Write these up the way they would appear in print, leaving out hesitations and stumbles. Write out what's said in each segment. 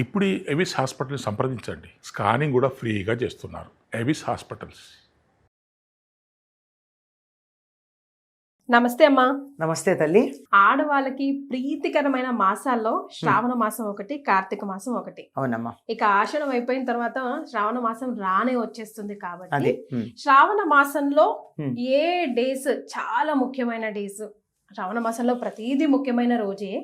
ఇప్పుడు ఎవిస్ హాస్పిటల్ని సంప్రదించండి. స్కానింగ్ కూడా ఫ్రీగా చేస్తున్నారు. Avis hospitals. నమస్తే అమ్మా. నమస్తే తల్లి. ఆడవాళ్ళకి ప్రీతికరమైన మాసాల్లో శ్రావణ మాసం ఒకటి, కార్తీక మాసం ఒకటి. అవునమ్మా. ఇక ఆషాఢం అయిపోయిన తర్వాత శ్రావణ మాసం రానే వచ్చేస్తుంది కాబట్టి అది శ్రావణ మాసంలో ఏ డేస్ చాలా ముఖ్యమైన డేస్. శ్రావణ మాసంలో ప్రతిదీ ముఖ్యమైన రోజే.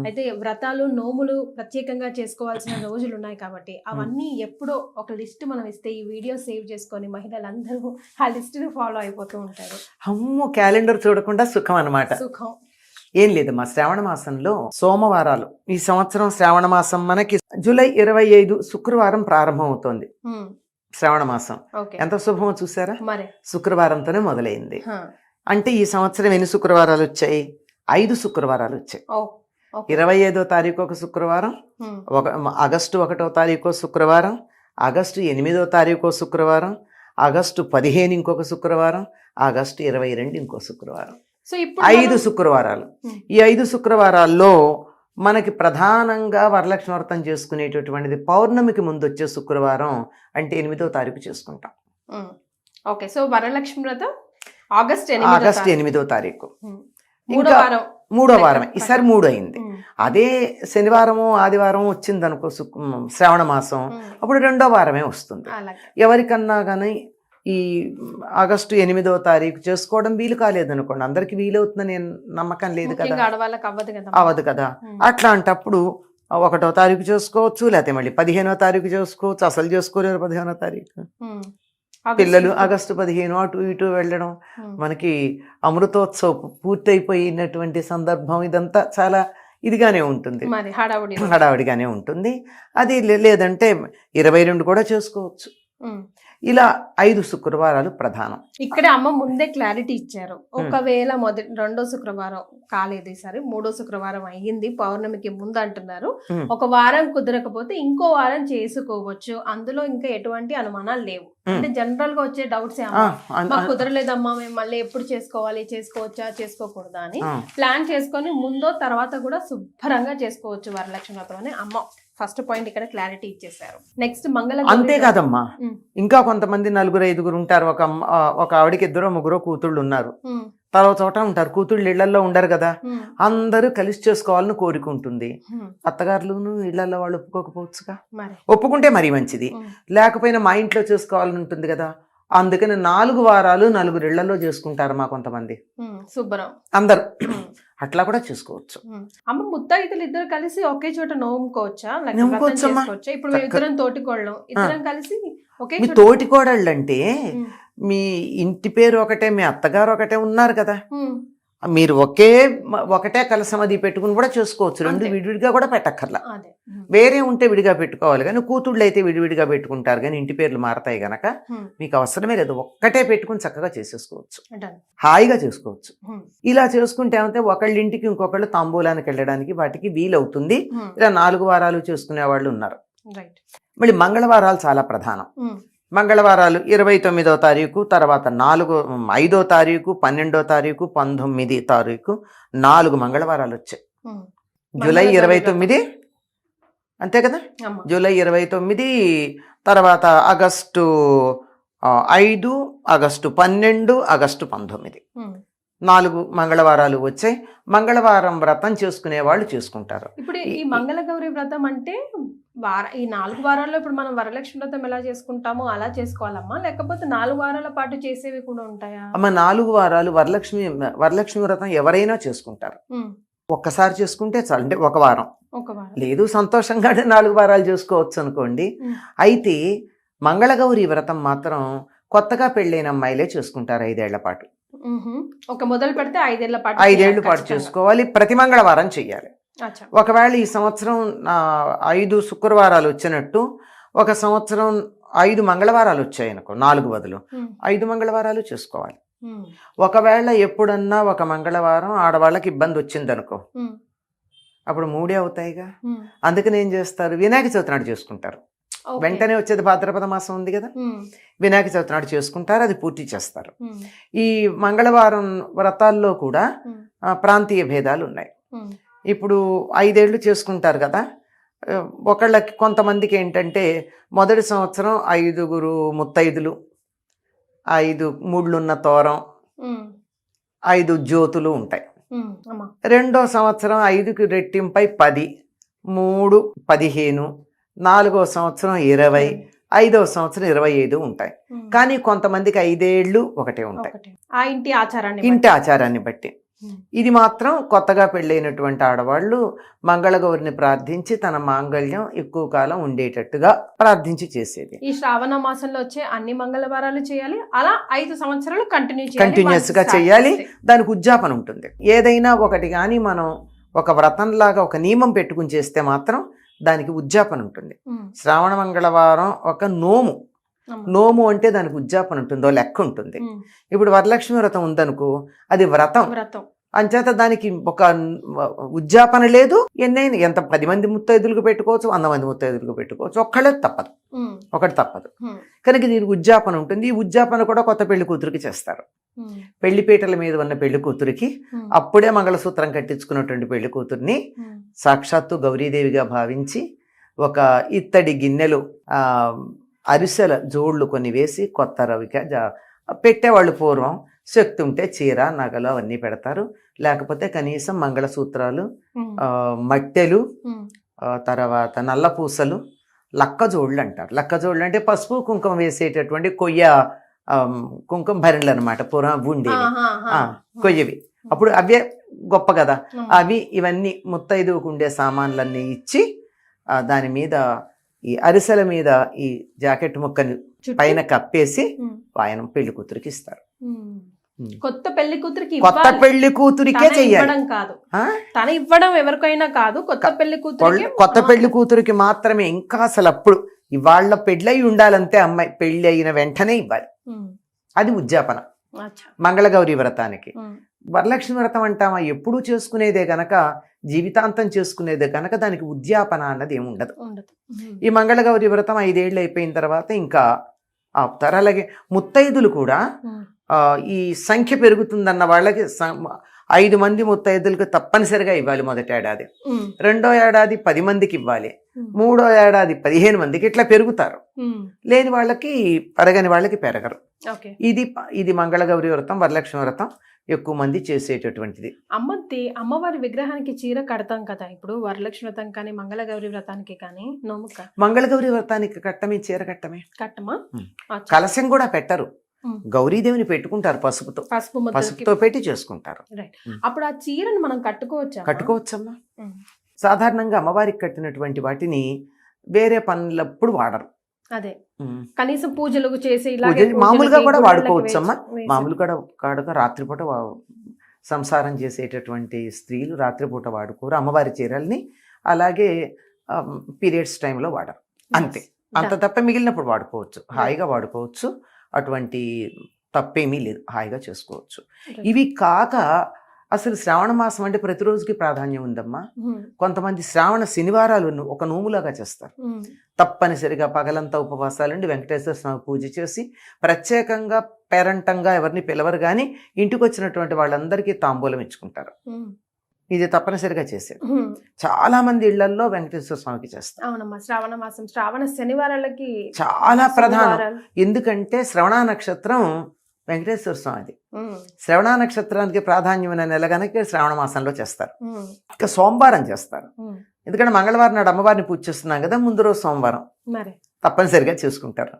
అయితే వ్రతాలు నోములు ప్రత్యేకంగా చేసుకోవాల్సిన రోజులు ఉన్నాయి కాబట్టి అవన్నీ ఎప్పుడో ఒక లిస్ట్ మనం ఇస్తే ఈ వీడియో సేవ్ చేసుకొని మహిళలందరూ ఆ లిస్ట్ ని ఫాలో అయిపోతూ ఉంటారు. అమ్మో, క్యాలెండర్ చూడకుండా సుఖం అన్నమాట. సుఖం ఏం లేదమ్మా, శ్రావణ మాసంలో సోమవారాలు. ఈ సంవత్సరం శ్రావణ మాసం మనకి జూలై 25 శుక్రవారం ప్రారంభం అవుతోంది. శ్రావణ మాసం ఎంత శుభమో చూసారా. మరి శుక్రవారంతోనే మొదలైంది. అంటే ఈ సంవత్సరం ఎన్ని శుక్రవారాలు వచ్చాయి? 5 శుక్రవారాలు వచ్చాయి. 25వ తారీఖు ఒక శుక్రవారం, ఆగస్టు 1వ తారీఖు శుక్రవారం, ఆగస్టు 8వ తారీఖు శుక్రవారం, ఆగస్టు 15 ఇంకొక శుక్రవారం, ఆగస్టు 22 ఇంకో శుక్రవారం. సో ఇప్పుడు 5 శుక్రవారాలు. ఈ 5 శుక్రవారాల్లో మనకి ప్రధానంగా వరలక్ష్మి వ్రతం చేసుకునేటటువంటిది పౌర్ణమికి ముందు వచ్చే శుక్రవారం, అంటే 8వ తారీఖు చేసుకుంటాం. ఓకే. సో వరలక్ష్మి వ్రతం ఆగస్ట్ 8వ తారీఖు. ఇంకా మూడో వారం. ఈసారి 3 అయింది. అదే శనివారము ఆదివారం వచ్చింది అనుకో శ్రావణ మాసం, అప్పుడు 2వ వారమే వస్తుంది. ఎవరికన్నా కానీ ఈ ఆగస్టు 8వ తారీఖు చేసుకోవడం వీలు కాలేదనుకోండి, అందరికి వీలవుతుందని నమ్మకం లేదు కదా, అవ్వదు కదా. అట్లాంటప్పుడు 1వ తారీఖు చేసుకోవచ్చు, లేకపోతే మళ్ళీ 15వ తారీఖు చేసుకోవచ్చు. అసలు చేసుకోలేరు 15వ తారీఖు. పిల్లలు ఆగస్టు 15 అటు ఇటు వెళ్ళడం, మనకి అమృతోత్సవం పూర్తయిపోయినటువంటి సందర్భం, ఇదంతా చాలా ఇదిగానే ఉంటుంది, హడావుడిగానే ఉంటుంది. అది లేదంటే 22 కూడా చేసుకోవచ్చు. ఇలా 5 శుక్రవారాలు ప్రధానం. ఇక్కడ అమ్మ ముందే క్లారిటీ ఇచ్చారు. ఒకవేళ రెండో శుక్రవారం కాలేదు, ఈసారి 3వ శుక్రవారం అయ్యింది, పౌర్ణమికి ముందు అంటున్నారు. ఒక వారం కుదరకపోతే ఇంకో వారం చేసుకోవచ్చు. అందులో ఇంకా ఎటువంటి అనుమానాలు లేవు. అంటే జనరల్ గా వచ్చే డౌట్స్ మాకు కుదరలేదమ్మా, మేము మళ్ళీ ఎప్పుడు చేసుకోవాలి, చేసుకోవచ్చా చేసుకోకూడదా అని ప్లాన్ చేసుకొని ముందో తర్వాత కూడా శుభ్రంగా చేసుకోవచ్చు వరలక్ష్మి వ్రతం అని అమ్మ ఫస్ట్ పాయింట్ ఇక్కడ క్లారిటీ ఇచ్చేసారు. నెక్స్ట్ మంగళ. అంతేకాదమ్మా, ఇంకా కొంతమంది 4-5 ఉంటారు. ఒక ఆవిడకి 2-3 కూతుళ్ళు ఉన్నారు. తర్వాత చోట ఉంటారు. కూతుళ్ళు ఇళ్లలో ఉండరు కదా, అందరూ కలిసి చేసుకోవాలని కోరుకుంటుంది. అత్తగారులను ఇళ్లలో వాళ్ళు ఒప్పుకోకపోవచ్చుగా. ఒప్పుకుంటే మరీ మంచిది, లేకపోయినా మా ఇంట్లో చేసుకోవాలని ఉంటుంది కదా. అందుకని 4 వారాలు 4 ఇళ్లలో చేసుకుంటారు మా కొంతమంది. శుభ్రం అందరు అట్లా కూడా చేసుకోవచ్చు. అమ్మ ముత్తైదులు ఇద్దరు కలిసి ఒకే చోట నోముకోవచ్చా? ఇప్పుడు ఇద్దరం తోటికోళ్ళం, ఇద్దరం కలిసి ఒకే. మీ తోటికోడళ్ళు అంటే మీ ఇంటి పేరు ఒకటే, మీ అత్తగారు ఒకటే ఉన్నారు కదా, మీరు ఒకటే కలసం అది పెట్టుకుని కూడా చేసుకోవచ్చు. 2 విడివిడిగా కూడా పెట్టక్కర్లా. వేరే ఉంటే విడిగా పెట్టుకోవాలి, కానీ కూతుళ్ళు అయితే విడివిడిగా పెట్టుకుంటారు. కానీ ఇంటి పేర్లు మారతాయి గనక మీకు అవసరమే లేదు, ఒక్కటే పెట్టుకుని చక్కగా చేసేసుకోవచ్చు, హాయిగా చేసుకోవచ్చు. ఇలా చేసుకుంటే ఏమంటే ఒకళ్ళ ఇంటికి ఇంకొకళ్ళు తాంబూలానికి వెళ్ళడానికి వాటికి వీలవుతుంది. ఇలా 4 వారాలు చేసుకునే వాళ్ళు ఉన్నారు. మళ్ళీ మంగళవారాలు చాలా ప్రధానం. మంగళవారాలు 29వ తారీఖు, తర్వాత 5వ తారీఖు, 12వ తారీఖు, 19వ తారీఖు, 4 మంగళవారాలు వచ్చాయి. జూలై 29 అంతే కదా, జూలై 29, తర్వాత ఆగస్టు 5, ఆగస్టు 12, ఆగస్టు 19, 4 మంగళవారాలు వచ్చాయి. మంగళవారం వ్రతం చేసుకునే వాళ్ళు చేసుకుంటారు. ఇప్పుడు ఈ మంగళగౌరి వ్రతం అంటే ఈ 4 వారాల్లో ఇప్పుడు మనం వరలక్ష్మి వ్రతం ఎలా చేసుకుంటామో అలా చేసుకోవాలమ్మా, లేకపోతే 4 వారాల పాటు చేసేవి కూడా ఉంటాయా? అమ్మ 4 వారాలు వరలక్ష్మి వ్రతం ఎవరైనా చేసుకుంటారు. ఒక్కసారి చేసుకుంటే చాలు, అంటే ఒక వారం. లేదు సంతోషంగా 4 వారాలు చేసుకోవచ్చు అనుకోండి. అయితే మంగళగౌరి వ్రతం మాత్రం కొత్తగా పెళ్ళైన అమ్మాయిలే చేసుకుంటారు 5 ఏళ్ల పాటు. మొదలు పెడితే 5 ఏళ్ల పాటు చేసుకోవాలి. ప్రతి మంగళవారం చెయ్యాలి. ఒకవేళ ఈ సంవత్సరం 5 శుక్రవారాలు వచ్చినట్టు ఒక సంవత్సరం 5 మంగళవారాలు వచ్చాయనుకో, 4 బదులు 5 మంగళవారాలు చేసుకోవాలి. ఒకవేళ ఎప్పుడన్నా ఒక మంగళవారం ఆడవాళ్ళకి ఇబ్బంది వచ్చిందనుకో, అప్పుడు 3 అవుతాయిగా. అందుకని ఏం చేస్తారు, వినాయక చవితి నాడు చేసుకుంటారు. వెంటనే వచ్చేది భాద్రపద మాసం ఉంది కదా, వినాయక చవితి నాడు చేసుకుంటారు, అది పూర్తి చేస్తారు. ఈ మంగళవారం వ్రతాల్లో కూడా ప్రాంతీయ భేదాలు ఉన్నాయి. ఇప్పుడు 5 ఏళ్ళు చేసుకుంటారు కదా, ఒకళ్ళకి కొంతమందికి ఏంటంటే మొదటి సంవత్సరం 5 ముత్తైదులు, 5 ముళ్ళున్న తోరం, 5 జ్యోతులు ఉంటాయి. రెండో సంవత్సరం 5కి రెట్టింపై 10, 3 15, 4వ సంవత్సరం 20, 5వ సంవత్సరం 25 ఉంటాయి. కానీ కొంతమందికి 5 ఏళ్ళు ఒకటే ఉంటాయి, ఆ ఇంటి ఆచారాన్ని బట్టి. ఇది మాత్రం కొత్తగా పెళ్ళైనటువంటి ఆడవాళ్ళు మంగళగౌరిని ప్రార్థించి తన మాంగళ్యం ఎక్కువ కాలం ఉండేటట్టుగా ప్రార్థించి చేసేది. ఈ శ్రావణ మాసంలో వచ్చే అన్ని మంగళవారాలు చేయాలి, అలా 5 సంవత్సరాలు కంటిన్యూస్ గా చేయాలి. దానికి ఉద్యాపన ఉంటుంది. ఏదైనా ఒకటి కానీ మనం ఒక వ్రతంలాగా ఒక నియమం పెట్టుకుని చేస్తే మాత్రం దానికి ఉద్యాపన ఉంటుంది. శ్రావణ మంగళవారం ఒక నోము అంటే దానికి ఉద్యాపన ఉంటుందో లెక్క ఉంటుంది. ఇప్పుడు వరలక్ష్మి వ్రతం ఉందనుకో, అది వ్రతం అంచేత దానికి ఒక ఉద్యాపన లేదు. ఎన్నైనా ఎంత 10 మంది ముత్తైదులకు పెట్టుకోవచ్చు, 100 మంది ముత్తైదులకు పెట్టుకోవచ్చు, ఒకటి తప్పదు. కనుక దీనికి ఉద్యాపన ఉంటుంది. ఈ ఉద్యాపన కూడా కొత్త పెళ్లి కూతురికి చేస్తారు. పెళ్లిపీటల మీద ఉన్న పెళ్లి కూతురికి అప్పుడే మంగళసూత్రం కట్టించుకున్నటువంటి పెళ్లి కూతుర్ని సాక్షాత్తు గౌరీదేవిగా భావించి ఒక ఇత్తడి గిన్నెలు అరిసెల జోళ్లు కొన్ని వేసి కొత్త రవిక పెట్టేవాళ్ళు. పూర్వం శక్తి ఉంటే చీర, నగలు అవన్నీ పెడతారు. లేకపోతే కనీసం మంగళసూత్రాలు, మట్టెలు, తర్వాత నల్ల పూసలు, లక్కజోళ్ళు అంటారు. లక్కజోళ్ళు అంటే పసుపు కుంకుమ వేసేటటువంటి కుంకుమ భరణలు అనమాట. పూర్వం ఉండేవి కొయ్యవి. అప్పుడు అవే గొప్ప కదా. అవి ఇవన్నీ ముత్తైదువుకు ఉండే సామాన్లన్నీ ఇచ్చి దాని మీద ఈ అరిసెల మీద ఈ జాకెట్ ముక్కని పైన కప్పేసి వాయనం పెళ్లి కూతురికి ఇస్తారు. కొత్త పెళ్లి కూతురికే చెయ్యాలి, తన ఇవ్వడం ఎవరికైనా కాదు. కొత్త పెళ్లి కూతురికి మాత్రమే. ఇంకా అసలు అప్పుడు ఇవాళ పెళ్ళై ఉండాలంటే అమ్మాయి పెళ్లి అయిన వెంటనే ఇవ్వాలి. అది ఉద్యాపన మంగళగౌరి వ్రతానికి. వరలక్ష్మి వ్రతం అంటామా ఎప్పుడూ చేసుకునేదే గనక, జీవితాంతం చేసుకునేదే కనుక దానికి ఉద్యాపన అన్నది ఏమి ఉండదు. ఈ మంగళగౌరి వ్రతం 5 ఏళ్ళు అయిపోయిన తర్వాత ఇంకా ఆపుతారు. అలాగే ముత్తైదులు కూడా ఈ సంఖ్య పెరుగుతుందన్న వాళ్ళకి 5 మంది ముత్తైదులకు తప్పనిసరిగా ఇవ్వాలి మొదటి ఏడాది. రెండో ఏడాది 10 మందికి ఇవ్వాలి. మూడో ఏడాది 15 మందికి. ఇట్లా పెరుగుతారు. లేని వాళ్ళకి పెరగని వాళ్ళకి పెరగరు. ఇది మంగళగౌరి వ్రతం, వరలక్ష్మి వ్రతం ఎక్కువ మంది చేసేటటువంటిది. అమ్మవారి విగ్రహానికి చీర కడతాం కదా. ఇప్పుడు వరలక్ష్మి వ్రతం కానీ మంగళగౌరి వ్రతానికి కానీ మంగళగౌరి వ్రతానికి కట్టమే, చీర కట్టమా. కలశం కూడా పెట్టరు. గౌరీదేవిని పెట్టుకుంటారు పసుపుతో పెట్టి చేసుకుంటారు. అప్పుడు ఆ చీరను మనం కట్టుకోవచ్చమ్మా. సాధారణంగా అమ్మవారికి కట్టినటువంటి వాటిని వేరే పనులప్పుడు వాడరు. అదే కనీసం పూజలు చేసి మామూలుగా కూడా వాడుకోవచ్చమ్మా. మామూలుగా రాత్రిపూట సంసారం చేసేటటువంటి స్త్రీలు రాత్రిపూట వాడుకోరు అమ్మవారి చీరల్ని. అలాగే పీరియడ్స్ టైంలో వాడరు. అంతే, అంత తప్ప మిగిలినప్పుడు వాడుకోవచ్చు, హాయిగా వాడుకోవచ్చు. అటువంటి తప్పేమీ లేదు, హాయిగా చేసుకోవచ్చు. ఇవి కాక అసలు శ్రావణ మాసం అంటే ప్రతిరోజుకి ప్రాధాన్యం ఉందమ్మా. కొంతమంది శ్రావణ శనివారాలు ఒక నోములాగా చేస్తారు. తప్పనిసరిగా పగలంతా ఉపవాసాలుండి వెంకటేశ్వర స్వామి పూజ చేసి ప్రత్యేకంగా పేరంటంగా ఎవరిని పిలవరు కానీ ఇంటికి వచ్చినటువంటి వాళ్ళందరికీ తాంబూలం ఇచ్చుకుంటారు. ఇది తప్పనిసరిగా చేసేది. చాలా మంది ఇళ్లలో వెంకటేశ్వర స్వామికి చేస్తారు. శ్రావణ మాసం శ్రావణ శనివారాలకి చాలా ప్రధానం. ఎందుకంటే శ్రవణ నక్షత్రం వెంకటేశ్వర స్వామిది. శ్రవణ నక్షత్రానికి ప్రాధాన్యమైన నెల కనుక శ్రావణ మాసంలో చేస్తారు. ఇంకా సోమవారం చేస్తారు. ఎందుకంటే మంగళవారం నాడు అమ్మవారిని పూజ చేస్తున్నాం కదా, ముందు రోజు సోమవారం తప్పనిసరిగా చేసుకుంటారు.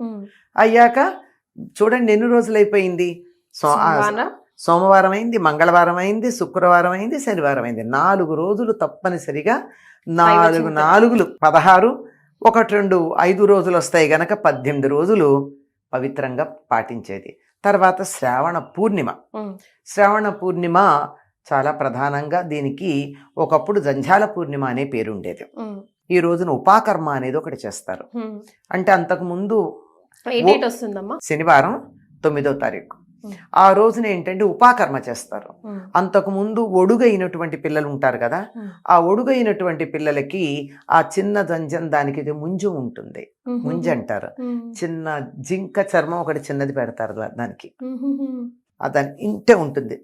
అయ్యాక చూడండి ఎన్ని రోజులు అయిపోయింది. సోమవారం అయింది, మంగళవారం అయింది, శుక్రవారం అయింది, శనివారం అయింది. 4 రోజులు తప్పనిసరిగా 4 4 16, 1 2 5 రోజులు వస్తాయి గనక 18 రోజులు పవిత్రంగా పాటించేది. తర్వాత శ్రావణ పూర్ణిమ చాలా ప్రధానంగా దీనికి ఒకప్పుడు జంఝాల పూర్ణిమ అనే పేరు ఉండేది. ఈ రోజున ఉపాకర్మ అనేది ఒకటి చేస్తారు. అంటే అంతకు ముందు శనివారం 9వ తారీఖు ఆ రోజున ఏంటంటే ఉపాకర్మ చేస్తారు. అంతకుముందు ఒడుగైనటువంటి పిల్లలు ఉంటారు కదా, ఆ ఒడుగైనటువంటి పిల్లలకి ఆ చిన్న జంజం దానికి ముంజు ఉంటుంది, ముంజు అంటారు. చిన్న జింక చర్మం ఒకటి చిన్నది పెడతారు దానికి. దాని ఇంటే ఉంటుంది,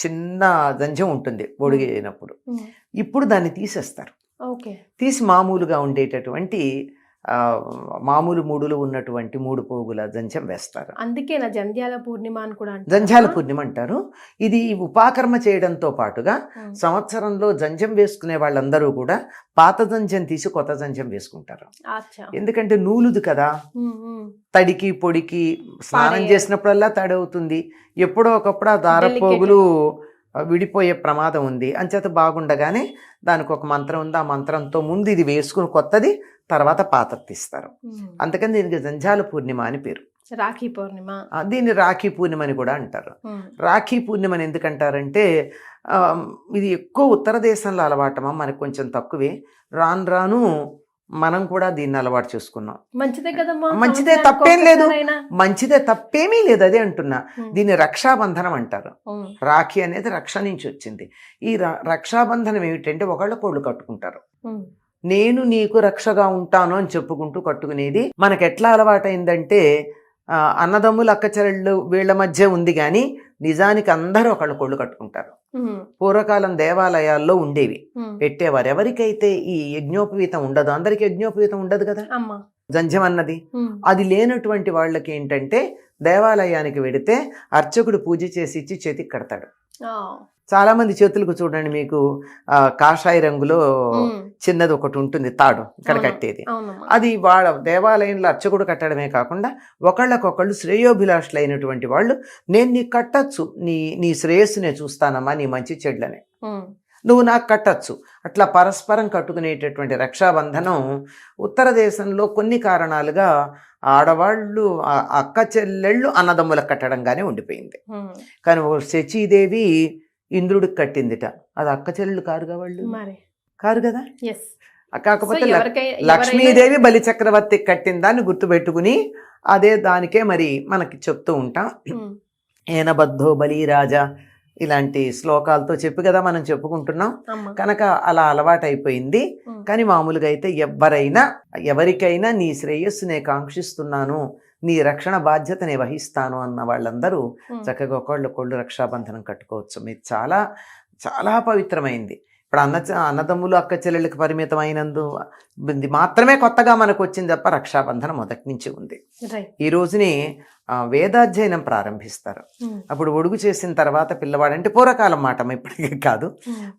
చిన్న జంజం ఉంటుంది ఒడుగైనప్పుడు. ఇప్పుడు దాన్ని తీసేస్తారు. ఓకే. తీసి మామూలుగా ఉండేటటువంటి మామూలు మూడులు ఉన్నటువంటి 3 పోగుల జంధ్యం వేస్తారు. అందుకే నా జంధ్యాల పూర్ణిమ అని కూడా అంటారు. జంధ్యాల పూర్ణిమ అంటారు. ఇది ఉపాకర్మ చేయడంతో పాటుగా సంవత్సరంలో జంధ్యం వేసుకునే వాళ్ళందరూ కూడా పాత జంధ్యం తీసి కొత్త జంధ్యం వేసుకుంటారు. అచ్చా. ఎందుకంటే నూలుది కదా, తడికి పొడికి స్నానం చేసినప్పుడల్లా తడి అవుతుంది. ఎప్పుడో ఒకప్పుడు ఆ దారపోగులు విడిపోయే ప్రమాదం ఉంది. అంచేత బాగుండగానే దానికి ఒక మంత్రం ఉంది. ఆ మంత్రంతో ముందు ఇది వేసుకుని కొత్తది, తర్వాత పాతది తీస్తారు. అందుకని దీనికి జంధ్యాల పూర్ణిమ అని పేరు. రాఖీ పూర్ణిమ. దీన్ని రాఖీ పూర్ణిమ అని కూడా అంటారు. రాఖీ పూర్ణిమని ఎందుకంటారంటే ఇది ఎక్కువ ఉత్తర దేశంలో అలవాటమా, మనకు కొంచెం తక్కువే. రాను రాను మనం కూడా దీన్ని అలవాటు చేసుకున్నాం. మంచిదే కదమ్మా, మంచిదే, తప్పేం లేదు, మంచిదే, తప్పేమీ లేదు. అదే అంటున్నా. దీన్ని రక్షాబంధనం అంటారు. రాఖీ అనేది రక్ష నుంచి వచ్చింది. ఈ రక్షాబంధనం ఏమిటంటే ఒకళ్ళకొళ్ళు కట్టుకుంటారు. నేను నీకు రక్షగా ఉంటాను అని చెప్పుకుంటూ కట్టుకునేది. మనకు ఎట్లా అలవాటైందంటే అన్నదమ్ములు అక్కచెల్లెళ్ళు వీళ్ళ మధ్య ఉంది కానీ నిజానికి అందరూ ఒకళ్ళకొళ్ళు కట్టుకుంటారు. పూర్వకాలం దేవాలయాల్లో ఉండేవి, పెట్టేవారు. ఎవరికైతే ఈ యజ్ఞోపవీతం ఉండదు, అందరికి యజ్ఞోపవీతం ఉండదు కదా జంధ్యం అన్నది. అది లేనటువంటి వాళ్ళకి ఏంటంటే దేవాలయానికి వెడితే అర్చకుడు పూజ చేసి ఇచ్చి చేతికి కడతాడు. చాలా మంది చేతులకు చూడండి, మీకు కాషాయ రంగులో చిన్నది ఒకటి ఉంటుంది, తాడు ఇక్కడ కట్టేది. అది వాళ్ళ దేవాలయంలో అర్చకుడు కట్టడమే కాకుండా ఒకళ్ళకొకళ్ళు శ్రేయోభిలాషులు అయినటువంటి వాళ్ళు, నేను నీకు కట్టచ్చు, నీ శ్రేయస్సు నేను చూస్తానమ్మా, నీ మంచి చెడ్లని నువ్వు నాకు కట్టచ్చు. అట్లా పరస్పరం కట్టుకునేటటువంటి రక్షాబంధనం ఉత్తర దేశంలో కొన్ని కారణాలుగా ఆడవాళ్ళు అక్క చెల్లెళ్ళు అన్నదమ్ములకు కట్టడంగానే ఉండిపోయింది. కానీ శచీదేవి ఇంద్రుడికి కట్టిందిట, అది అక్క చెల్లెళ్ళు కారుగా, వాళ్ళు కారు కదా. కాకపోతే లక్ష్మీదేవి బలి చక్రవర్తికి కట్టిన దాన్ని గుర్తుపెట్టుకుని అదే దానికే మరి మనకి చెప్తూ ఉంటాం. ఏనబద్ధో బలిరాజా ఇలాంటి శ్లోకాలతో చెప్పి కదా మనం చెప్పుకుంటున్నాం. కనుక అలా అలవాటు అయిపోయింది. కానీ మామూలుగా అయితే ఎవరికైనా నీ శ్రేయస్సు నేను కాంక్షిస్తున్నాను, నీ రక్షణ బాధ్యత నేను వహిస్తాను అన్న వాళ్ళందరూ చక్కగా ఒకళ్ళు రక్షాబంధనం కట్టుకోవచ్చు. మీరు చాలా చాలా పవిత్రమైంది. ఇప్పుడు అన్నదమ్ములు అక్క చెల్లెళ్ళకి పరిమితం అయినందు మాత్రమే కొత్తగా మనకు వచ్చింది తప్ప రక్షాబంధనం మొదటి నుంచి ఉంది. ఈ రోజుని వేదాధ్యయనం ప్రారంభిస్తారు. అప్పుడు ఒడుగు చేసిన తర్వాత పిల్లవాడు, అంటే పూర్వకాలం మాట, ఇప్పటికీ కాదు,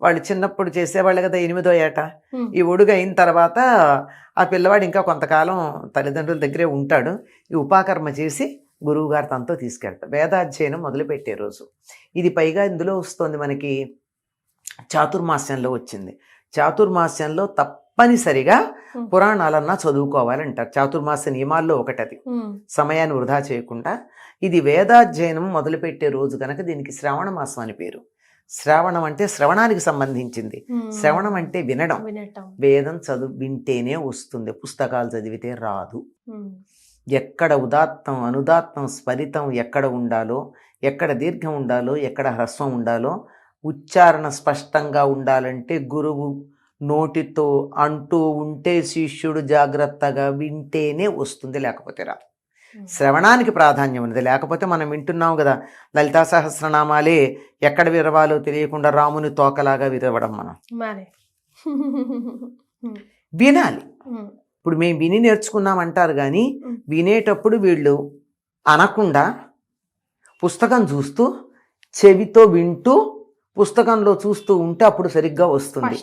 వాళ్ళు చిన్నప్పుడు చేసేవాళ్ళు కదా 8వ ఏట. ఈ ఒడుగు అయిన తర్వాత ఆ పిల్లవాడు ఇంకా కొంతకాలం తల్లిదండ్రుల దగ్గరే ఉంటాడు. ఈ ఉపాకర్మ చేసి గురువు గారు తనతో తీసుకెళ్తారు. వేదాధ్యయనం మొదలుపెట్టే రోజు ఇది. పైగా ఇందులో వస్తుంది మనకి చాతుర్మాస్యంలో వచ్చింది. చాతుర్మాస్యంలో తప్పనిసరిగా పురాణాలన్నా చదువుకోవాలంటారు. చాతుర్మాస్య నియమాల్లో ఒకటది, సమయాన్ని వృధా చేయకుండా. ఇది వేదాధ్యయనం మొదలుపెట్టే రోజు కనుక దీనికి శ్రావణ మాసం అని పేరు. శ్రావణం అంటే శ్రవణానికి సంబంధించింది. శ్రవణం అంటే వినడం. వేదం వింటేనే వస్తుంది, పుస్తకాలు చదివితే రాదు. ఎక్కడ ఉదాత్తం అనుదాత్తం స్ఫరితం ఎక్కడ ఉండాలో, ఎక్కడ దీర్ఘం ఉండాలో, ఎక్కడ హ్రస్వం ఉండాలో, ఉచ్చారణ స్పష్టంగా ఉండాలంటే గురువు నోటితో అంటూ ఉంటే శిష్యుడు జాగ్రత్తగా వింటేనే వస్తుంది, లేకపోతే రాదు. శ్రవణానికి ప్రాధాన్యం ఉన్నది. లేకపోతే మనం వింటున్నాం కదా, లలితా సహస్రనామాలే ఎక్కడ విరవాలో తెలియకుండా రాముని తోకలాగా విరవడం. మనం వినాలి. ఇప్పుడు మేము విని నేర్చుకున్నామంటారు కానీ వినేటప్పుడు వీళ్ళు అనకుండా పుస్తకం చూస్తూ చెవితో వింటూ పుస్తకంలో చూస్తూ ఉంటే అప్పుడు సరిగ్గా వస్తుంది.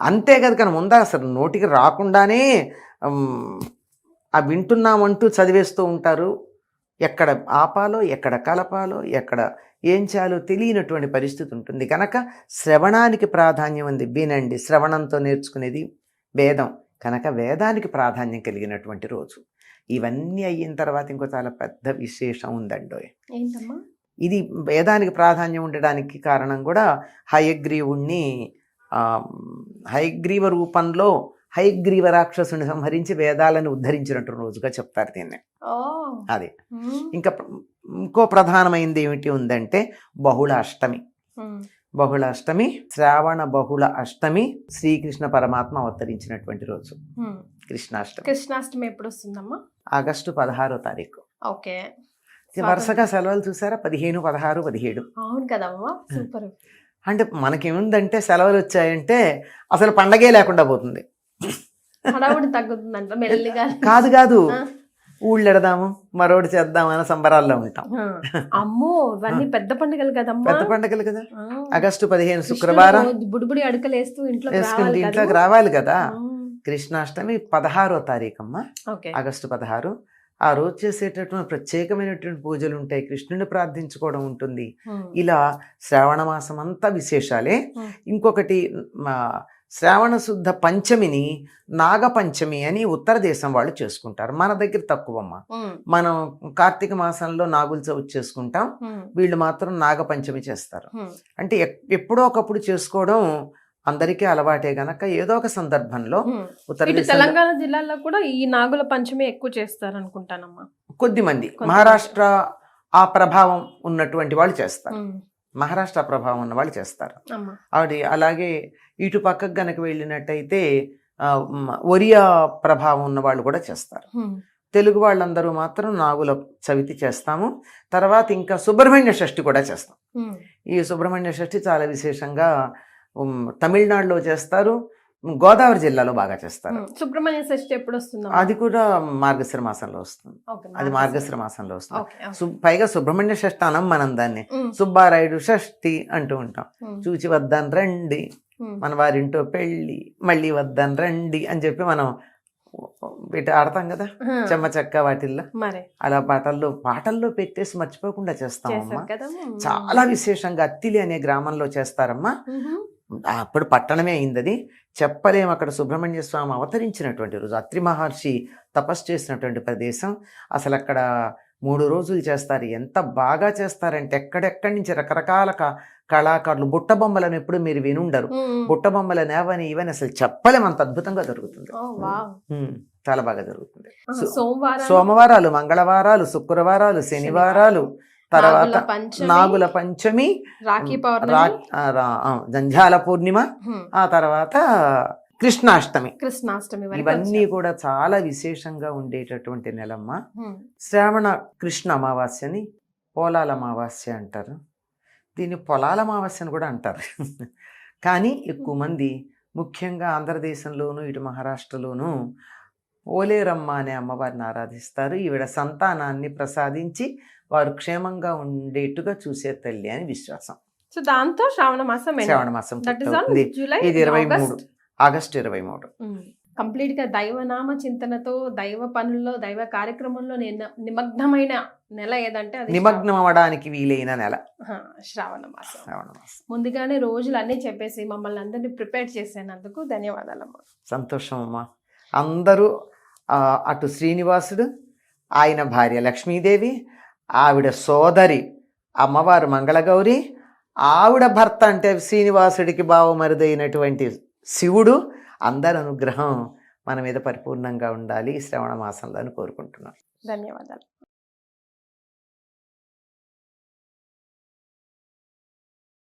అంతే కదా. కానీ ముందా అసలు నోటికి రాకుండానే ఆ వింటున్నామంటూ చదివేస్తూ ఉంటారు. ఎక్కడ ఆపాలో, ఎక్కడ కలపాలో, ఎక్కడ ఏం చేయాలో తెలియనటువంటి పరిస్థితి ఉంటుంది. కనుక శ్రవణానికి ప్రాధాన్యం ఉంది. వినండి, శ్రవణంతో నేర్చుకునేది వేదం కనుక వేదానికి ప్రాధాన్యం కలిగినటువంటి రోజు. ఇవన్నీ అయిన తర్వాత ఇంకో చాలా పెద్ద విశేషం ఉందండో. ఇది వేదానికి ప్రాధాన్యం ఉండడానికి కారణం కూడా హయగ్రీవుణ్ణి హయగ్రీవ రూపంలో హయగ్రీవ రాక్షసుని సంహరించి వేదాలను ఉద్ధరించినట్టు రోజుగా చెప్తారు దీన్ని. అది ఇంకా ఇంకో ప్రధానమైనది ఏమిటి ఉందంటే బహుళ అష్టమి. బహుళ అష్టమి, శ్రావణ బహుళ అష్టమి శ్రీకృష్ణ పరమాత్మ అవతరించినటువంటి రోజు కృష్ణాష్టమి. కృష్ణాష్టమి ఎప్పుడు వస్తుందమ్మా? ఆగస్టు 16వ తారీఖు. ఓకే. వరుసగా సెలవులు చూసారా, 15, 16, 17. అవును కదమ్మా, సూపర్. అంటే మనకేముందంటే సెలవులు వచ్చాయంటే అసలు పండగే లేకుండా పోతుంది. హడావుడి తగ్గుతుందంట మెల్లిగా. కాదు ఊళ్ళు ఎడదాము మరోటి చేద్దాం అనే సంబరాల్లో ఉంటాం. అమ్మో ఇవన్నీ పెద్ద పండుగలు కదమ్మా. పెద్ద పండుగలు కదా. ఆగస్టు 15 శుక్రవారం బుడిబుడి అడుకలు వేస్తూ వేసుకుంటే ఇంట్లోకి రావాలి కదా. కృష్ణాష్టమి 16వ తారీఖు అమ్మా, ఓకే. ఆగస్టు 16. ఆ రోజు చేసేటటువంటి ప్రత్యేకమైనటువంటి పూజలు ఉంటాయి, కృష్ణుని ప్రార్థించుకోవడం ఉంటుంది. ఇలా శ్రావణ మాసం అంతా విశేషాలే. ఇంకొకటి శ్రావణ శుద్ధ పంచమిని నాగపంచమి అని ఉత్తర దేశం వాళ్ళు చేసుకుంటారు. మన దగ్గర తక్కువమ్మ. మనం కార్తీక మాసంలో నాగుల చవితి చేసుకుంటాం, వీళ్ళు మాత్రం నాగపంచమి చేస్తారు. అంటే ఎప్పుడో ఒకప్పుడు చేసుకోవడం అందరికీ అలవాటే గనక ఏదో ఒక సందర్భంలో ఉత్తర తెలంగాణ జిల్లాలో కూడా ఈ నాగుల పంచమి ఎక్కువ చేస్తారు అనుకుంటానమ్మా. కొద్దిమంది మహారాష్ట్ర ఆ ప్రభావం ఉన్నటువంటి వాళ్ళు చేస్తారు, మహారాష్ట్ర ప్రభావం ఉన్న వాళ్ళు చేస్తారు. అది అలాగే ఇటు పక్కకు గనక వెళ్ళినట్టయితే ఒరియా ప్రభావం ఉన్న వాళ్ళు కూడా చేస్తారు. తెలుగు వాళ్ళందరూ మాత్రం నాగుల చవితి చేస్తాము. తర్వాత ఇంకా సుబ్రహ్మణ్య షష్ఠి కూడా చేస్తాం. ఈ సుబ్రహ్మణ్య షష్ఠి చాలా విశేషంగా తమిళనాడులో చేస్తారు, గోదావరి జిల్లాలో బాగా చేస్తారు. సుబ్రహ్మణ్య షష్ఠి ఎప్పుడు వస్తుంది? అది కూడా మార్గశిర మాసంలో వస్తుంది. అది మార్గశిర మాసంలో వస్తుంది. పైగా సుబ్రహ్మణ్య షష్ఠి అనం మనం దాన్ని సుబ్బారాయుడు షష్ఠి అంటూ ఉంటాం. చూచి వద్దాను రండి, మన వారింటో పెళ్ళి మళ్ళీ వద్దాను రండి అని చెప్పి మనం వీటి ఆడతాం కదా చెమ్మ చెక్క వాటిల్లో. అలా పాటల్లో పెట్టేసి మర్చిపోకుండా చేస్తామమ్మా. చాలా విశేషంగా అత్తిలి అనే గ్రామంలో చేస్తారమ్మా. అప్పుడు పట్టణమే అయింది అది, చెప్పలేము. అక్కడ సుబ్రహ్మణ్య స్వామి అవతరించినటువంటి రోజు, అత్రి మహర్షి తపస్సు చేసినటువంటి ప్రదేశం. అసలు అక్కడ 3 రోజులు చేస్తారు. ఎంత బాగా చేస్తారంటే ఎక్కడెక్కడి నుంచి రకరకాల కళాకారులు, బుట్ట బొమ్మలను ఎప్పుడు మీరు వినుండరు. బుట్ట బొమ్మలను ఏవని ఇవని అసలు చెప్పలేము, అంత అద్భుతంగా జరుగుతుంది. చాలా బాగా జరుగుతుంది. సోమవారాలు, మంగళవారాలు, శుక్రవారాలు, శనివారాలు, తర్వాత నాగుల పంచమి, జంఝాల పూర్ణిమ, ఆ తర్వాత కృష్ణాష్టమి. ఇవన్నీ కూడా చాలా విశేషంగా ఉండేటటువంటి నెలమ్మ. శ్రావణ కృష్ణ అమావాస్యని పోలాల అమావాస్య అంటారు, దీన్ని పొలాల అమావాస్య అని కూడా అంటారు. కానీ ఎక్కువ మంది ముఖ్యంగా ఆంధ్రదేశంలోను ఇటు మహారాష్ట్రలోను పోలేరమ్మ అనే అమ్మవారిని ఆరాధిస్తారు. ఈవిడ సంతానాన్ని ప్రసాదించి వారు క్షేమంగా ఉండేట్టుగా చూసే తల్లి అని విశ్వాసం. సో దాంతో శ్రావణ మాసం ఇది 23 ఆగస్టు 23. కంప్లీట్ గా దైవనామ చింతనతో, దైవ పనుల్లో, దైవ కార్యక్రమంలో నిమగ్నమైన నెల ఏదంటే అది నిమగ్నం అవ్వడానికి వీలైన నెల శ్రావణ మాసం. ముందుగానే రోజులు అన్నీ చెప్పేసి మమ్మల్ని అందరినీ ప్రిపేర్ చేసేందుకు ధన్యవాదాలమ్మా. సంతోషం అమ్మా. అందరూ అటు శ్రీనివాసుడు, ఆయన భార్య లక్ష్మీదేవి, ఆవిడ సోదరి అమ్మవారు మంగళగౌరి, ఆవిడ భర్త అంటే శ్రీనివాసుడికి బావమరుదైనటువంటి శివుడు, అందరి అనుగ్రహం మన మీద పరిపూర్ణంగా ఉండాలి ఈ శ్రవణ మాసంలో అని కోరుకుంటున్నాను. ధన్యవాదాలు.